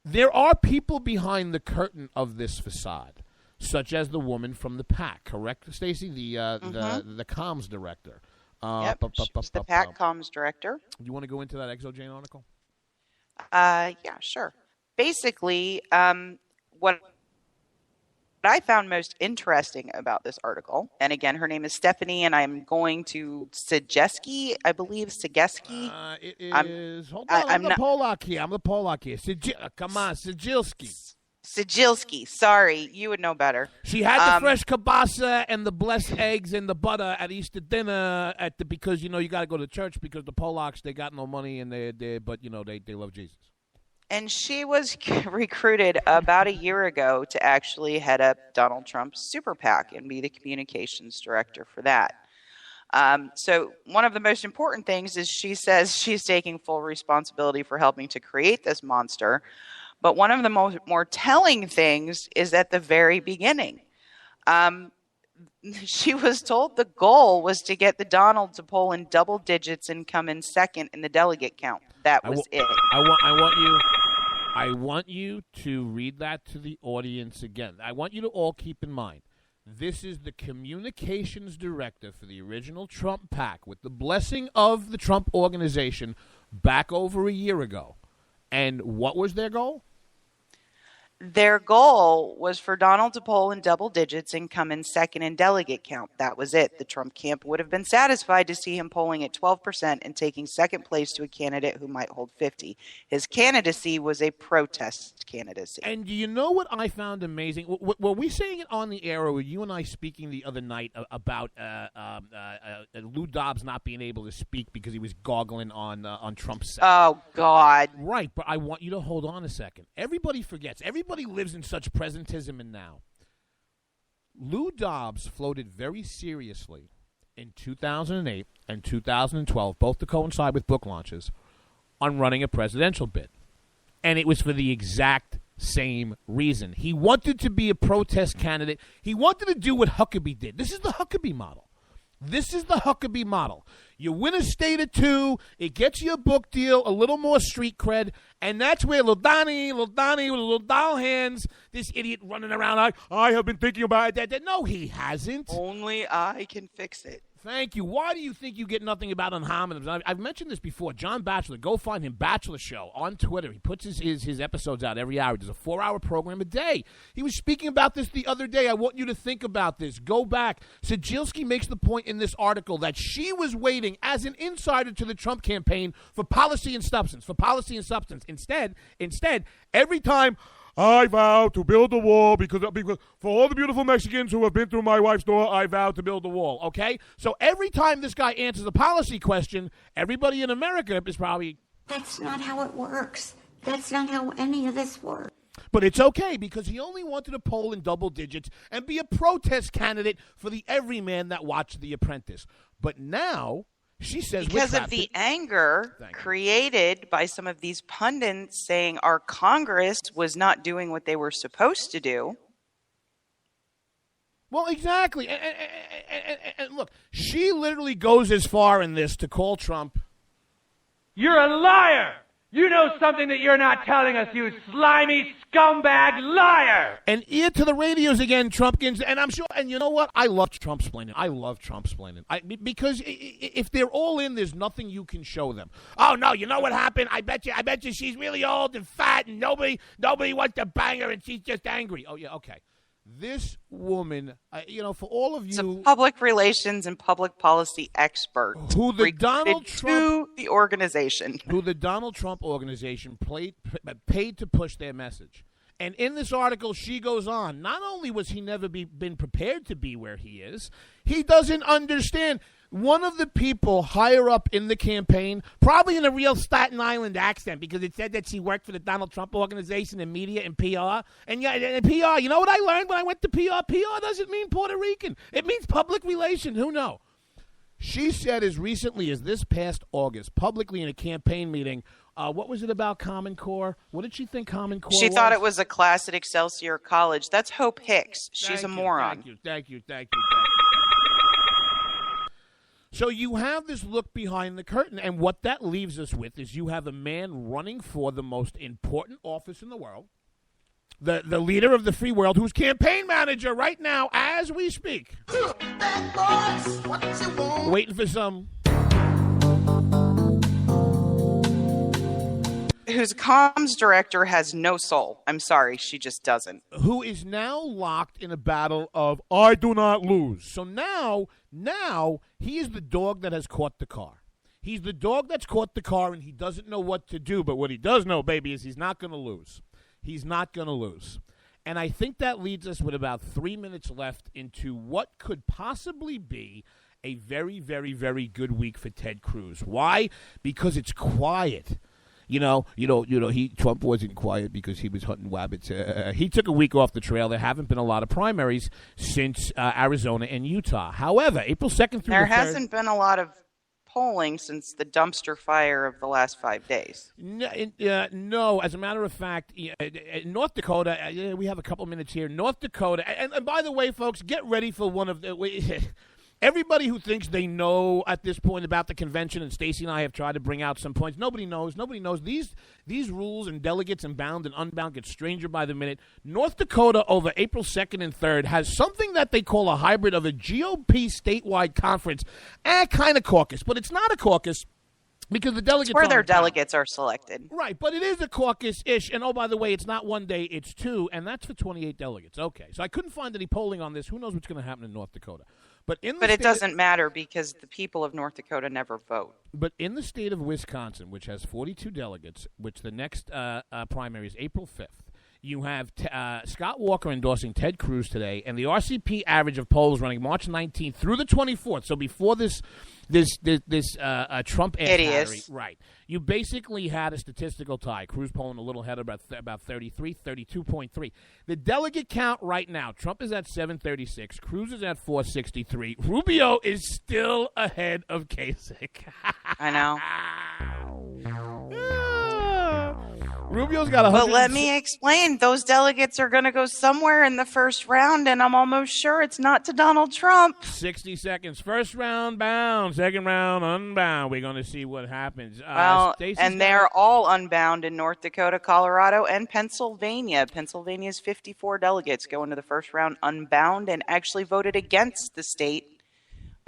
There are people behind the curtain of this facade, such as the woman from the PAC, correct, Stacey? The comms director. Yep, she's the PAC comms director. You want to go into that ExoJane article? Yeah, sure. Basically, what I found most interesting about this article, and again, her name is Stephanie, and I'm going to Sejeski, I believe, Segeski. It is. Hold on, I'm the Polak here. Come on, Sejilski. Sejilski. Sorry, you would know better. She had the fresh kielbasa and the blessed eggs and the butter at Easter dinner because you got to go to church because the Polacks, they got no money and they love Jesus. And she was recruited about a year ago to actually head up Donald Trump's super PAC and be the communications director for that. So one of the most important things is she says she's taking full responsibility for helping to create this monster. But one of the more telling things is at the very beginning. She was told the goal was to get the Donald to poll in double digits and come in second in the delegate count. That was it. I want you to read that to the audience again. I want you to all keep in mind, this is the communications director for the original Trump PAC with the blessing of the Trump organization back over a year ago. And what was their goal? Their goal was for Donald to poll in double digits and come in second in delegate count. That was it. The Trump camp would have been satisfied to see him polling at 12% and taking second place to a candidate who might hold 50%. His candidacy was a protest candidacy. And do you know what I found amazing? Were we saying it on the air, or were you and I speaking the other night about Lou Dobbs not being able to speak because he was goggling on Trump's set? Oh, God. Right, but I want you to hold on a second. Everybody forgets. Everybody lives in such presentism and now. Lou Dobbs floated very seriously in 2008 and 2012, both to coincide with book launches, on running a presidential bid. And it was for the exact same reason. He wanted to be a protest candidate. He wanted to do what Huckabee did. This is the Huckabee model. This is the Huckabee model. You win a state or two, it gets you a book deal, a little more street cred, and that's where little Donnie with little doll hands, this idiot running around like, I have been thinking about that. No, he hasn't. Only I can fix it. Thank you. Why do you think you get nothing about unhominums? I've mentioned this before. John Batchelor, go find him, Batchelor Show, on Twitter. He puts his episodes out every hour. He does a 4-hour program a day. He was speaking about this the other day. I want you to think about this. Go back. Sajilski makes the point in this article that she was waiting as an insider to the Trump campaign for policy and substance, Instead, every time I vow to build a wall because for all the beautiful Mexicans who have been through my wife's door, I vow to build a wall, okay? So every time this guy answers a policy question, everybody in America is probably... That's not how it works. That's not how any of this works. But it's okay because he only wanted to poll in double digits and be a protest candidate for the everyman that watched The Apprentice. But now... She says because of the anger created by some of these pundits saying our Congress was not doing what they were supposed to do. Well, exactly. And look, she literally goes as far in this to call Trump. You're a liar! You know something that you're not telling us, you slimy scumbag liar! And ear to the radios again, Trumpkins. And I'm sure, and you know what? I love Trump-splaining. Because if they're all in, there's nothing you can show them. Oh, no, you know what happened? I bet you she's really old and fat and nobody wants to bang her and she's just angry. Oh, yeah, okay. This woman, for all of you... It's a public relations and public policy expert who the Donald Trump... the organization. Who the Donald Trump organization paid to push their message. And in this article, she goes on, not only was he never been prepared to be where he is, he doesn't understand... One of the people higher up in the campaign, probably in a real Staten Island accent, because it said that she worked for the Donald Trump organization in media and PR. And PR, you know what I learned when I went to PR? PR doesn't mean Puerto Rican. It means public relations. Who knows? She said as recently as this past August, publicly in a campaign meeting, what was it about Common Core? What did she think Common Core was? She thought it was a class at Excelsior College. That's Hope Hicks. She's a moron. Thank you. So you have this look behind the curtain, and what that leaves us with is you have a man running for the most important office in the world, the leader of the free world, who's campaign manager right now as we speak. Waiting for some... Whose comms director has no soul. I'm sorry, she just doesn't. Who is now locked in a battle of I do not lose. So now he is the dog that has caught the car. He's the dog that's caught the car and he doesn't know what to do. But what he does know, baby, is he's not going to lose. He's not going to lose. And I think that leads us with about 3 minutes left into what could possibly be a very, very, very good week for Ted Cruz. Why? Because it's quiet. Trump wasn't quiet because he was hunting wabbits. He took a week off the trail. There haven't been a lot of primaries since Arizona and Utah. However, April 2nd through there the 3rd... hasn't been a lot of polling since the dumpster fire of the last 5 days. No, as a matter of fact, North Dakota, we have a couple minutes here. North Dakota, and by the way, folks, get ready for one of the... Everybody who thinks they know at this point about the convention, and Stacey and I have tried to bring out some points, nobody knows. These rules and delegates and bound and unbound get stranger by the minute. North Dakota over April 2nd and 3rd has something that they call a hybrid of a GOP statewide conference, kind of caucus, but it's not a caucus. Because the delegates it's where their delegates are selected. Right, but it is a caucus-ish. And, oh, by the way, it's not 1 day, it's 2, and that's for 28 delegates. Okay, so I couldn't find any polling on this. Who knows what's going to happen in North Dakota? But it doesn't matter because the people of North Dakota never vote. But in the state of Wisconsin, which has 42 delegates, which the next primary is April 5th, you have Scott Walker endorsing Ted Cruz today, and the RCP average of polls running March 19th through the 24th. So before this Trump battery, right? You basically had a statistical tie. Cruz polling a little ahead about 32.3. The delegate count right now: Trump is at 736, Cruz is at 463, Rubio is still ahead of Kasich. I know. Rubio's got But let me explain. Those delegates are going to go somewhere in the first round, and I'm almost sure it's not to Donald Trump. 60 seconds. First round bound. Second round unbound. We're going to see what happens. And they're all unbound in North Dakota, Colorado, and Pennsylvania. Pennsylvania's 54 delegates go into the first round unbound and actually voted against the state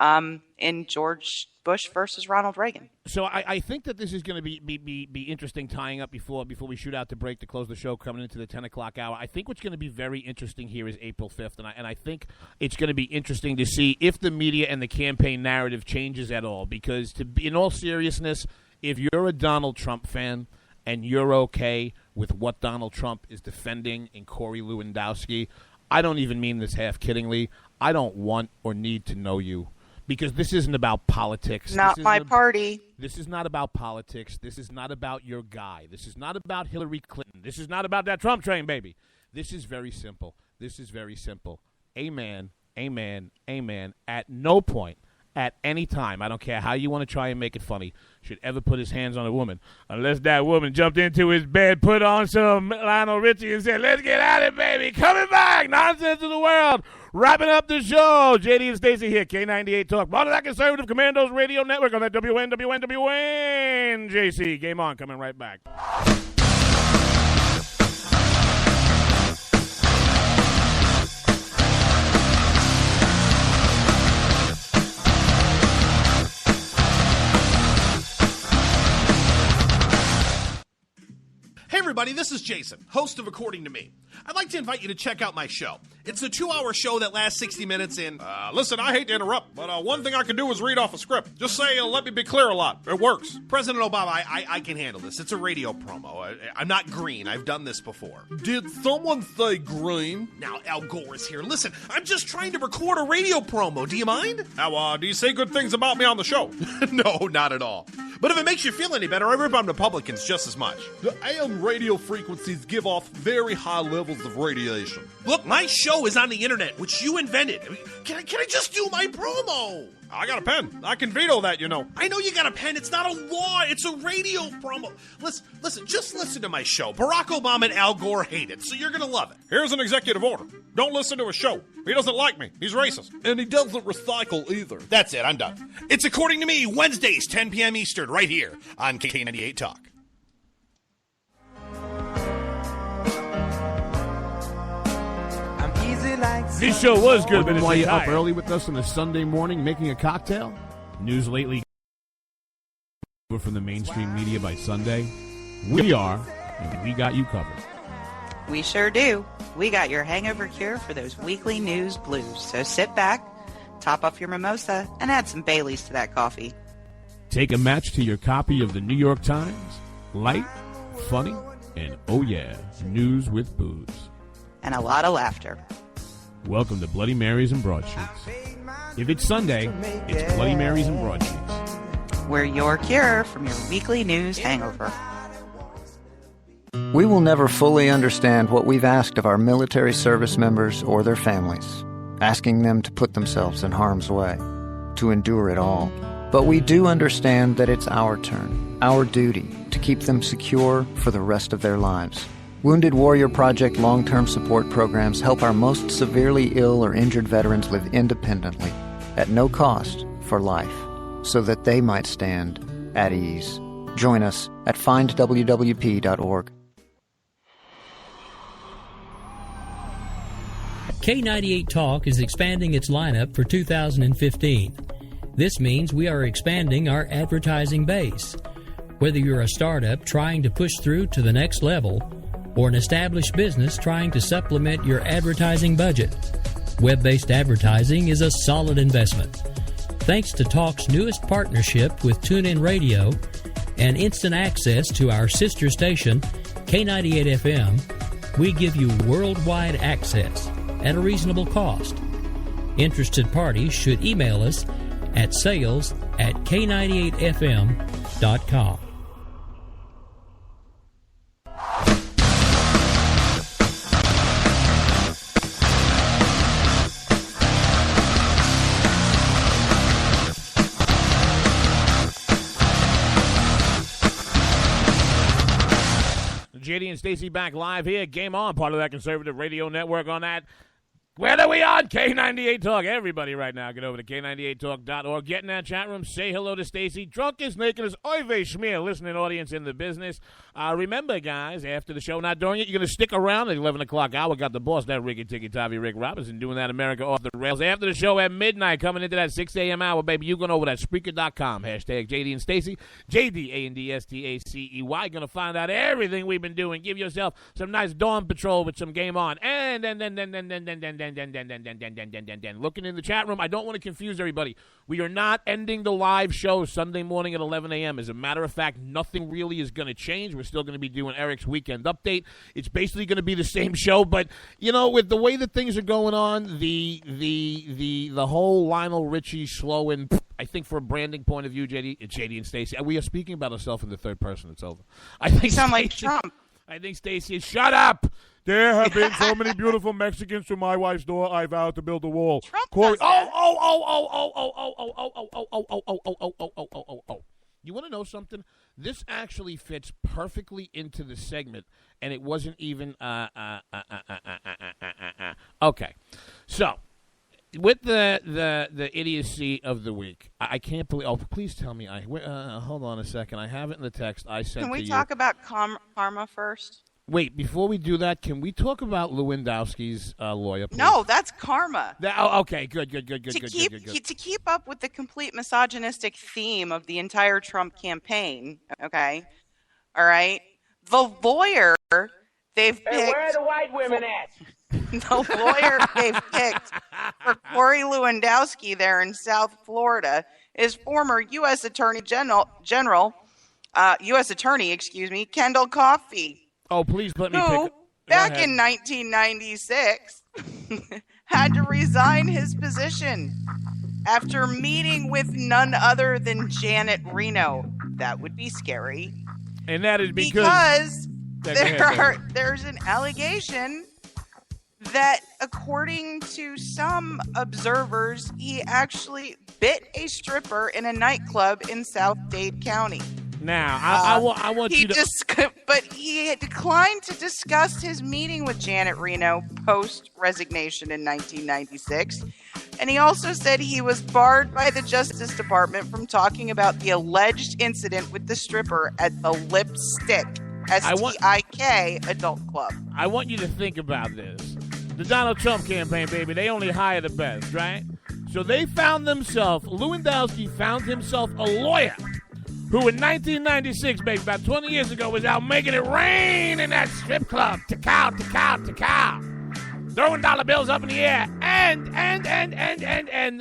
in George Bush versus Ronald Reagan. So I think that this is going to be interesting, tying up before we shoot out to break to close the show, coming into the 10 o'clock hour. I think what's going to be very interesting here is April 5th, and I think it's going to be interesting to see if the media and the campaign narrative changes at all, because in all seriousness, if you're a Donald Trump fan and you're okay with what Donald Trump is defending in Corey Lewandowski, I don't even mean this half-kiddingly, I don't want or need to know you. Because this isn't about politics. Not my party. This is not about politics. This is not about your guy. This is not about Hillary Clinton. This is not about that Trump train, baby. This is very simple. This is very simple. Amen, amen, amen. At no point, at any time, I don't care how you want to try and make it funny, should ever put his hands on a woman unless that woman jumped into his bed, put on some Lionel Richie and said, let's get at it, baby. Coming back. Nonsense of the world. Wrapping up the show. JD and Stacey here, K98 Talk. Part of that Conservative Commandos Radio Network on that WNJC. Game on. Coming right back. Hey everybody, this is Jason, host of According to Me. I'd like to invite you to check out my show. It's a 2-hour show that lasts 60 minutes in... Listen, I hate to interrupt, but one thing I can do is read off a script. Just say, let me be clear a lot. It works. President Obama, I can handle this. It's a radio promo. I'm not green. I've done this before. Did someone say green? Now, Al Gore is here. Listen, I'm just trying to record a radio promo. Do you mind? Now, do you say good things about me on the show? No, not at all. But if it makes you feel any better, I rip on Republicans just as much. The AM radio frequencies give off very high levels of radiation. Look, my show is on the internet, which you invented. Can I just do my promo? I got a pen. I can veto that, you know. I know you got a pen. It's not a law. It's a radio promo. Listen, just listen to my show. Barack Obama and Al Gore hate it, so you're going to love it. Here's an executive order. Don't listen to his show. He doesn't like me. He's racist. And he doesn't recycle either. That's it. I'm done. It's According to Me, Wednesdays, 10 p.m. Eastern, right here on K98 Talk. This show was good, but why you up early with us on a Sunday morning making a cocktail? News lately from the mainstream media by Sunday. We are, and we got you covered. We sure do. We got your hangover cure for those weekly news blues. So sit back, top off your mimosa, and add some Baileys to that coffee. Take a match to your copy of the New York Times. Light, funny, and oh yeah, news with booze. And a lot of laughter. Welcome to Bloody Marys and Broadsheets. If it's Sunday, it's Bloody Marys and Broadsheets. We're your cure from your weekly news hangover. We will never fully understand what we've asked of our military service members or their families, asking them to put themselves in harm's way, to endure it all. But we do understand that it's our turn, our duty, to keep them secure for the rest of their lives. Wounded Warrior Project long-term support programs help our most severely ill or injured veterans live independently, at no cost, for life, so that they might stand at ease. Join us at findwwp.org. K98 Talk is expanding its lineup for 2015. This means we are expanding our advertising base. Whether you're a startup trying to push through to the next level, or an established business trying to supplement your advertising budget, web-based advertising is a solid investment. Thanks to Talk's newest partnership with TuneIn Radio and instant access to our sister station, K98 FM, we give you worldwide access at a reasonable cost. Interested parties should email us at sales@k98fm.com. JD and Stacey back live here. Game on, part of that conservative radio network on that. Where are we on? K98 Talk. Everybody right now, get over to K98Talk.org. Get in that chat room. Say hello to Stacey. Drunk as naked as Oive Schmear, listening audience in the business. Remember, guys, after the show, not during it, you're going to stick around at 11 o'clock hour. Got the boss, that Ricky Ticky Tavi Rick Robinson, doing that America Off the Rails. After the show at midnight, coming into that 6 a.m. hour, baby, you're going over that Spreaker.com. Hashtag JD and Stacey. JDANDSTACEY. Going to find out everything we've been doing. Give yourself some nice Dawn Patrol with some Game On. And then, looking in the chat room, I don't want to confuse everybody. We are not ending the live show Sunday morning at 11 a.m. As a matter of fact, nothing really is going to change. We're still going to be doing Eric's Weekend Update. It's basically going to be the same show, but, you know, with the way that things are going on, the whole Lionel Richie slow and, I think for a branding point of view, JD and Stacey, we are speaking about ourselves in the third person. It's over. I think you sound like Trump. I think Stacey is, shut up! There have been so many beautiful Mexicans to my wife's door. I vowed to build a wall. Trump Corey, does that. You want to know something? This actually fits perfectly into the segment, and it wasn't even. Okay, so with the idiocy of the week, I can't believe. Oh, please tell me. Hold on a second. I have it in the text I sent to you. Can we talk about karma first? Wait, before we do that, can we talk about Lewandowski's lawyer, please? No, that's karma. Okay, good. To keep up with the complete misogynistic theme of the entire Trump campaign, okay? All right? The lawyer they've picked... Hey, where are the white women at? The lawyer they've picked for Corey Lewandowski there in South Florida is former U.S. Attorney General, Kendall Coffey. Oh, please let me who, back in 1996, had to resign his position after meeting with none other than Janet Reno. That would be scary. And that is because there's an allegation that, according to some observers, he actually bit a stripper in a nightclub in South Dade County. Now, I want you to... But he declined to discuss his meeting with Janet Reno post-resignation in 1996. And he also said he was barred by the Justice Department from talking about the alleged incident with the stripper at the Lipstick, S-T-I-K, adult club. I want you to think about this. The Donald Trump campaign, baby, they only hire the best, right? So they found themselves, Lewandowski found himself a lawyer who in 1996, baby, about 20 years ago, was out making it rain in that strip club. Throwing dollar bills up in the air. And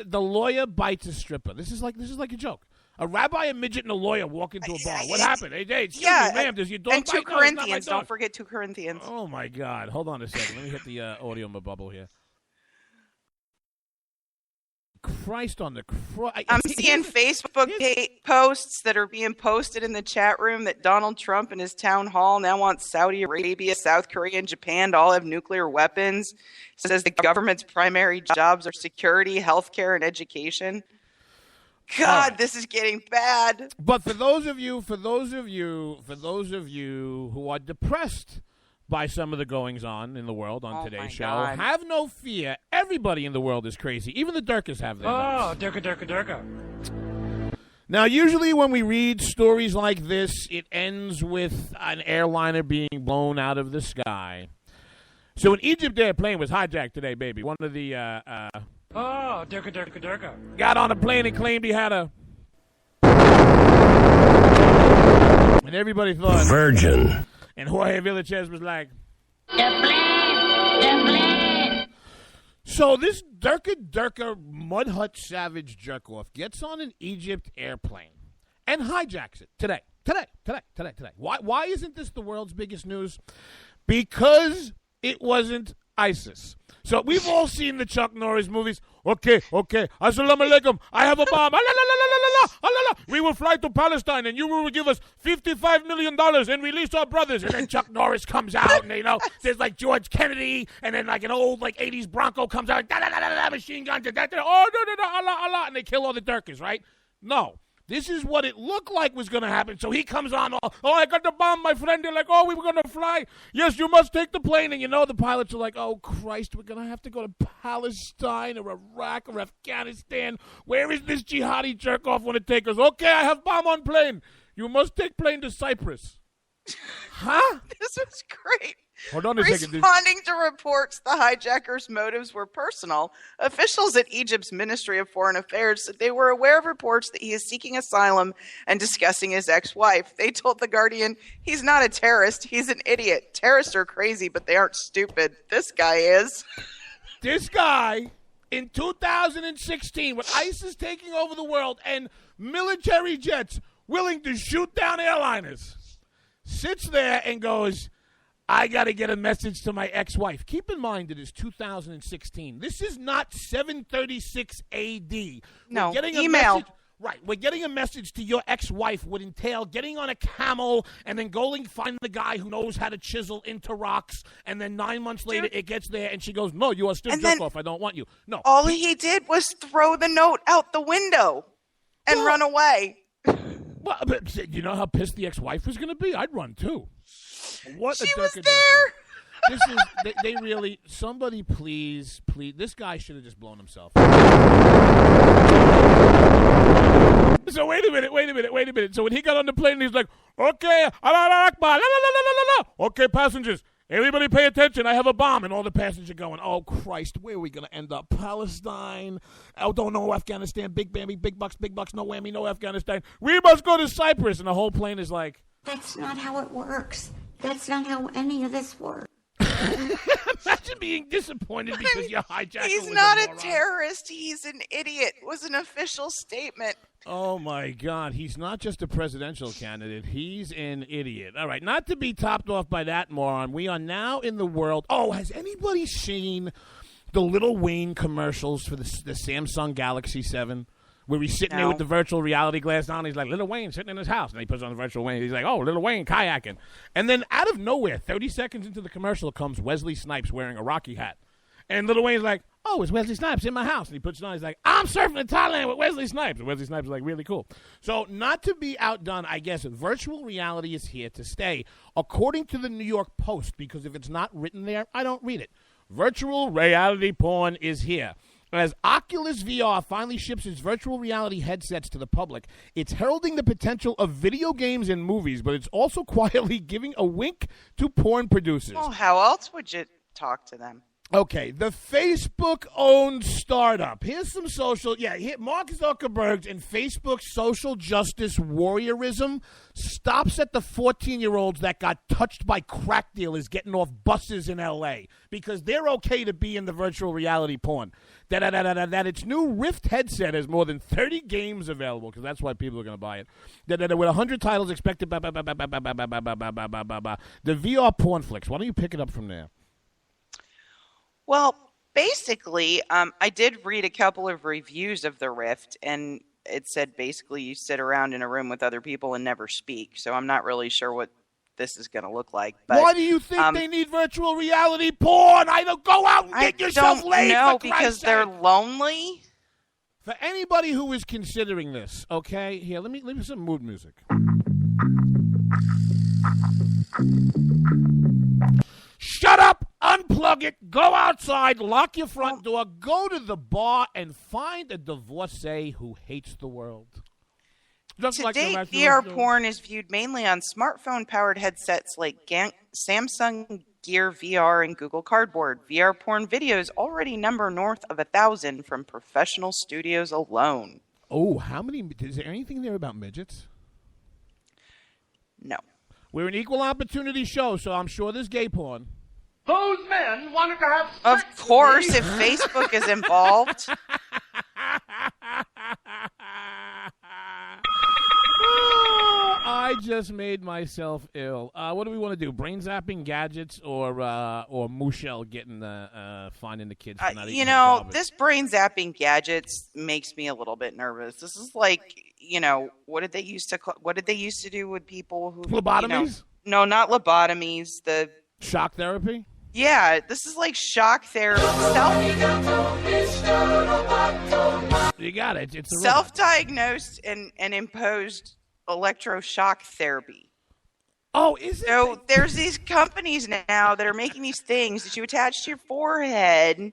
the lawyer bites a stripper. This is like a joke. A rabbi, a midget, and a lawyer walk into a bar. What happened? Hey, excuse me, ma'am, does your dog and bite? 2 Corinthians. Don't forget 2 Corinthians. Oh, my God. Hold on a second. Let me hit the audio bubble here. Christ on the cross. I'm seeing Facebook posts that are being posted in the chat room that Donald Trump and his town hall now wants Saudi Arabia, South Korea, and Japan to all have nuclear weapons. Says the government's primary jobs are security, healthcare, and education. God, this is getting bad. But for those of you who are depressed by some of the goings-on in the world on today's show, have no fear. Everybody in the world is crazy. Even the Durkas have their nuts. Durka. Now, usually when we read stories like this, it ends with an airliner being blown out of the sky. So an Egypt airplane was hijacked today, baby. One of the... Durka. got on a plane and claimed he had a... And everybody thought... Virgin. And Jorge Villachez was like... So this Durka mud hut savage jerk-off gets on an Egypt airplane and hijacks it today. Why isn't this the world's biggest news? Because it wasn't ISIS. So we've all seen the Chuck Norris movies. Okay. Assalamu alaikum. I have a bomb. We will fly to Palestine and you will give us $55 million and release our brothers. And then Chuck Norris comes out and, there's like George Kennedy and then like an old 80s Bronco comes out. Machine guns. Allah. And they kill all the Durkas, right? No. This is what it looked like was going to happen. So he comes on, I got the bomb, my friend. They're like, oh, we were going to fly. Yes, you must take the plane. And the pilots are like, oh, Christ, we're going to have to go to Palestine or Iraq or Afghanistan. Where is this jihadi jerk-off want to take us? Okay, I have bomb on plane. You must take plane to Cyprus. Huh? This was great. Hold on a second. Responding to reports the hijackers' motives were personal, officials at Egypt's Ministry of Foreign Affairs said they were aware of reports that he is seeking asylum and discussing his ex-wife. They told The Guardian, he's not a terrorist, he's an idiot. Terrorists are crazy, but they aren't stupid. This guy is. This guy, in 2016, when ICE is taking over the world and military jets willing to shoot down airliners, sits there and goes, I got to get a message to my ex-wife. Keep in mind it is 2016. This is not 736 AD. No, we're getting email. We're getting a message to your ex-wife would entail getting on a camel and then going find the guy who knows how to chisel into rocks, and then 9 months later it gets there and she goes, no, you are still jerk-off. I don't want you. No. All he did was throw the note out the window and run away. Well, but you know how pissed the ex-wife was going to be? I'd run too. What she was there. This is they really. Somebody please. This guy should have just blown himself. So wait a minute. So when he got on the plane, he's like, "Okay, okay, passengers, everybody pay attention. I have a bomb." And all the passengers are going, "Oh Christ, where are we gonna end up? Palestine? Oh, don't know Afghanistan. Big Bambi, big bucks, no whammy, no Afghanistan. We must go to Cyprus." And the whole plane is like, "That's not how it works. That's not how any of this works." Imagine being disappointed because your hijacker He's was not a a terrorist. He's an idiot. Was an official statement. Oh, my God. He's not just a presidential candidate. He's an idiot. All right, not to be topped off by that moron, we are now in the world. Oh, has anybody seen the Lil Wayne commercials for the Samsung Galaxy 7? Where he's sitting there with the virtual reality glass on. He's like, Lil Wayne sitting in his house. And he puts on the virtual Wayne. He's like, oh, Lil Wayne kayaking. And then out of nowhere, 30 seconds into the commercial, comes Wesley Snipes wearing a Rocky hat. And Lil Wayne's like, oh, it's Wesley Snipes in my house. And he puts it on. He's like, I'm surfing in Thailand with Wesley Snipes. And Wesley Snipes is like, really cool. So not to be outdone, I guess virtual reality is here to stay. According to the New York Post, because if it's not written there, I don't read it. Virtual reality porn is here. As Oculus VR finally ships its virtual reality headsets to the public, it's heralding the potential of video games and movies, but it's also quietly giving a wink to porn producers. Well, how else would you talk to them? Okay, the Facebook-owned startup. Here's some social... Yeah, Mark Zuckerberg and Facebook's social justice warriorism stops at the 14-year-olds that got touched by crack dealers getting off buses in L.A. because they're okay to be in the virtual reality porn. That its new Rift headset has more than 30 games available, because that's why people are going to buy it. With 100 titles expected... The VR porn flicks. Why don't you pick it up from there? Well, basically, I did read a couple of reviews of the Rift, and it said basically you sit around in a room with other people and never speak. So I'm not really sure what this is going to look like. But, why do you think they need virtual reality porn? I don't go out and get yourself laid. No, because they're lonely. For anybody who is considering this, okay, here, let me some mood music. Shut up, unplug it, go outside, lock your front door, go to the bar, and find a divorcee who hates the world. Just to date, VR porn is viewed mainly on smartphone-powered headsets like Samsung Gear VR and Google Cardboard. VR porn videos already number north of 1,000 from professional studios alone. Oh, how many? Is there anything there about midgets? No. We're an equal opportunity show, so I'm sure there's gay porn. Those men wanted to have sex. Of course, if Facebook is involved. I just made myself ill. What do we want to do? Brain zapping gadgets or Mushel getting finding the kids? For not eating this brain zapping gadgets makes me a little bit nervous. This is like, what did they used to do with people who lobotomies? No, not lobotomies. The shock therapy. Yeah, this is like shock therapy. You got it. It's a Self-diagnosed and imposed electroshock therapy. Oh, is it? So there's these companies now that are making these things that you attach to your forehead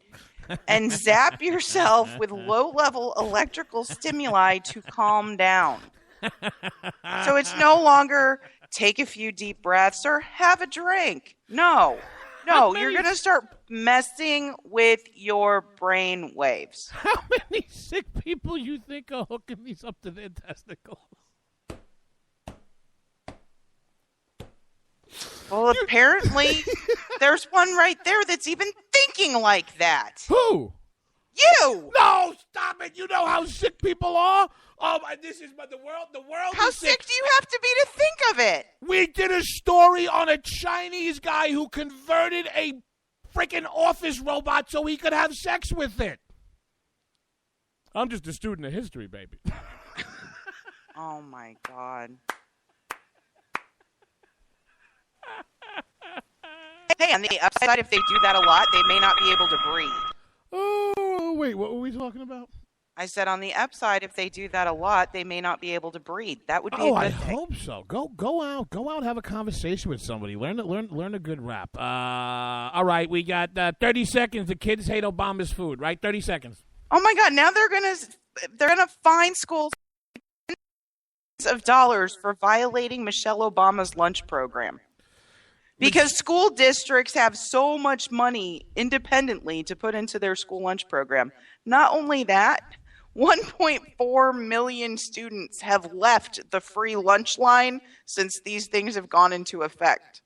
and zap yourself with low-level electrical stimuli to calm down. So it's no longer take a few deep breaths or have a drink. No, you're going to start messing with your brain waves. How many sick people you think are hooking these up to their testicles? Well, apparently there's one right there that's even thinking like that. Who? You! No, stop it. You know how sick people are? Oh, my, this is the world. The world How is sick do you have to be to think of it? We did a story on a Chinese guy who converted a freaking office robot so he could have sex with it. I'm just a student of history, baby. Oh, my God. Hey, on the upside, if they do that a lot, they may not be able to breathe. Oh, wait, what were we talking about? I said on the upside, if they do that a lot, they may not be able to breathe. That would be a good thing. I hope so. Go out, have a conversation with somebody. Learn a good rap. All right, we got 30 seconds. The kids hate Obama's food, right? 30 seconds. Oh my God! Now they're gonna fine schools of dollars for violating Michelle Obama's lunch program. Because school districts have so much money independently to put into their school lunch program. Not only that, 1.4 million students have left the free lunch line since these things have gone into effect.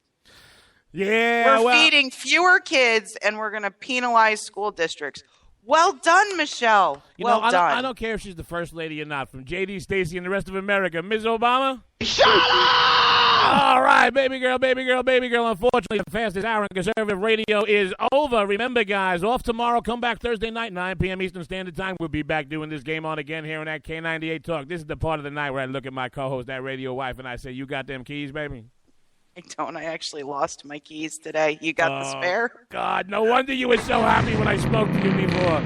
Yeah, we're feeding fewer kids, and we're going to penalize school districts. Well done, Michelle. Well done. I don't care if she's the first lady or not. From J.D., Stacey, and the rest of America, Ms. Obama. Shut up! All right, baby girl. Unfortunately, the fastest hour in conservative radio is over. Remember, guys, off tomorrow. Come back Thursday night, 9 p.m. Eastern Standard Time. We'll be back doing this game on again here on that K98 Talk. This is the part of the night where I look at my co-host, that radio wife, and I say, you got them keys, baby? I don't. I actually lost my keys today. You got the spare? God, no wonder you were so happy when I spoke to you before.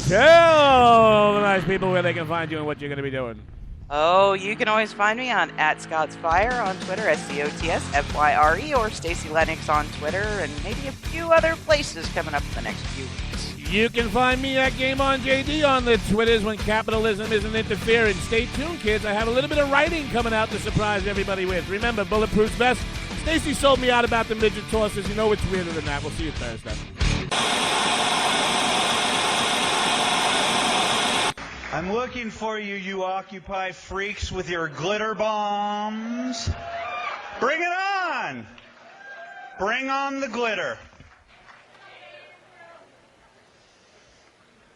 Tell the nice people where they can find you and what you're going to be doing. Oh, you can always find me on @ScottsFire on Twitter, SCOTSFYRE, or Stacey Lennox on Twitter, and maybe a few other places coming up in the next few weeks. You can find me at Game On JD on the Twitters when capitalism isn't interfering. Stay tuned, kids. I have a little bit of writing coming out to surprise everybody with. Remember, bulletproof vest. Stacey sold me out about the midget tossers. You know it's weirder than that. We'll see you Thursday. I'm looking for you, you Occupy freaks with your glitter bombs. Bring it on! Bring on the glitter.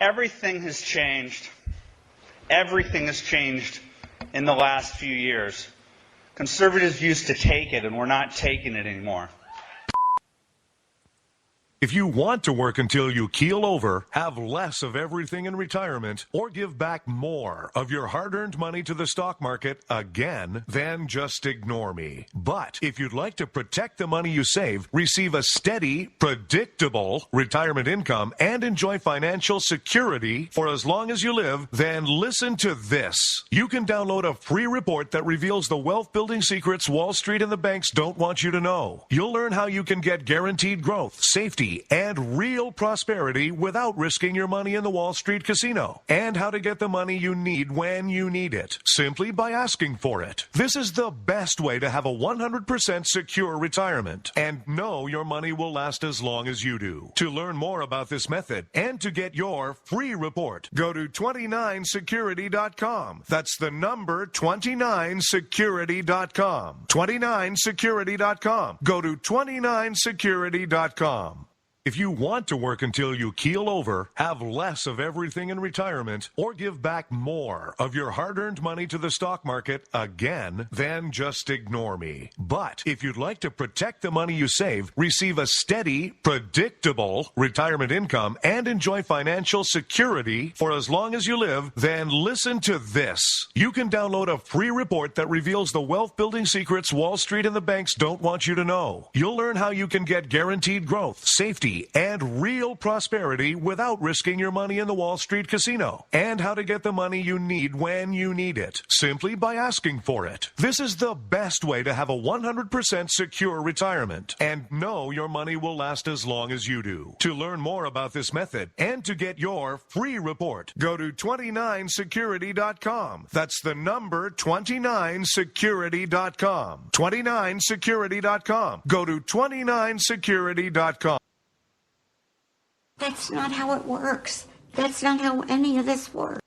Everything has changed. Everything has changed in the last few years. Conservatives used to take it, and we're not taking it anymore. If you want to work until you keel over, have less of everything in retirement, or give back more of your hard-earned money to the stock market again, then just ignore me. But if you'd like to protect the money you save, receive a steady, predictable retirement income, and enjoy financial security for as long as you live, then listen to this. You can download a free report that reveals the wealth-building secrets Wall Street and the banks don't want you to know. You'll learn how you can get guaranteed growth, safety, and real prosperity without risking your money in the Wall Street casino, and how to get the money you need when you need it, simply by asking for it. This is the best way to have a 100% secure retirement and know your money will last as long as you do. To learn more about this method and to get your free report, go to 29security.com. That's the number 29security.com. 29security.com. Go to 29security.com. If you want to work until you keel over, have less of everything in retirement, or give back more of your hard-earned money to the stock market again, then just ignore me. But if you'd like to protect the money you save, receive a steady, predictable retirement income, and enjoy financial security for as long as you live, then listen to this. You can download a free report that reveals the wealth-building secrets Wall Street and the banks don't want you to know. You'll learn how you can get guaranteed growth, safety, and real prosperity without risking your money in the Wall Street casino, and how to get the money you need when you need it, simply by asking for it. This is the best way to have a 100% secure retirement, and know your money will last as long as you do. To learn more about this method and to get your free report, go to 29security.com. That's the number 29security.com. 29security.com. Go to 29security.com. That's not how it works. That's not how any of this works.